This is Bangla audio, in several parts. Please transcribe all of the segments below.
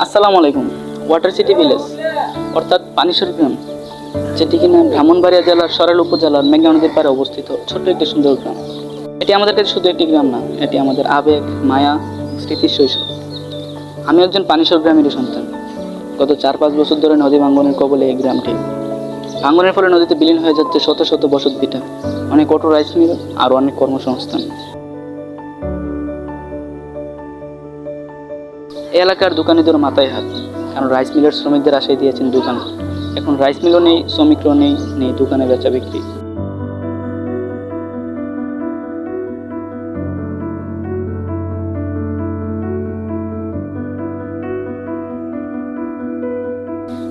আসসালামু আলাইকুম। ওয়াটার সিটি ভিলেজ অর্থাৎ পানিশ্বর গ্রাম, যেটি কিনা ব্রাহ্মণবাড়িয়া জেলার সরাইল উপজেলার মেঘনা নদীর পাড়ে অবস্থিত ছোট্ট একটি সুন্দর গ্রাম। এটি আমাদের কাছে শুধু একটি গ্রাম না, এটি আমাদের আবেগ, মায়া, স্মৃতির শৈশব। আমি একজন পানিশ্বর গ্রামেরই সন্তান। গত 4-5 বছর ধরে নদী ভাঙ্গনের কবলে এই গ্রামটি। ভাঙ্গনের ফলে নদীতে বিলীন হয়ে যাচ্ছে শত শত বসত ভিটা, অনেক অটো রাইস মিল আর অনেক কর্মসংস্থান। এই এলাকার দোকানিদের মাথায় হাত, কারণ রাইস মিলের শ্রমিকদের আশায় দিয়েছেন দোকান। এখন রাইস মিলও নেই, শ্রমিকরাও নেই, নেই দোকানে বেচা বিক্রি।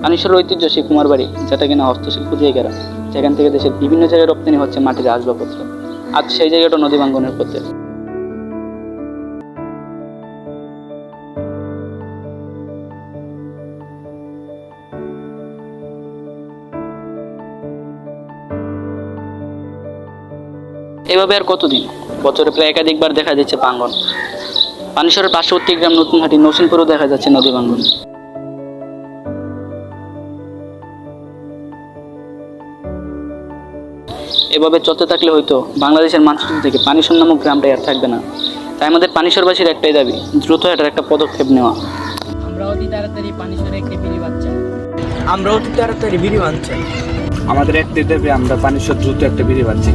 পানিশ্বরের ঐতিহ্য সেই কুমার বাড়ি, যেটা কিনা হস্তশিল্প দিয়ে ঘেরা, যেখান থেকে দেশের বিভিন্ন জায়গায় রপ্তানি হচ্ছে মাটির আসবাবপত্র। আজ সেই জায়গাটা নদী ভাঙ্গনের পথে। এভাবে আর কতদিন? বছরে প্রায় একাধিকবার দেখা যাচ্ছে ভাঙ্গন। পানিশ্বরের পার্শ্ববর্তী গ্রাম নতুনহাটি নৌসিনপুরেও দেখা যাচ্ছে নদী ভাঙ্গন। এভাবে চলতে থাকলে হয়তো বাংলাদেশের মানচিত্র থেকে পানিশ্বর নামক গ্রামটাই আর থাকবে না। তাই আমাদের পানিশ্বরবাসীর একটাই দাবি, দ্রুত এটার একটা পদক্ষেপ নেওয়া। আমরা অতি তাড়াতাড়ি পানিশ্বরে একটি বিড়ি চাই। আমরা অতি তাড়াতাড়ি বিড়ি বাঁধ চাই। আমাদের একটি দাবি, আমরা পানিশ্বর দ্রুত একটা বিড়ি পাচ্ছি।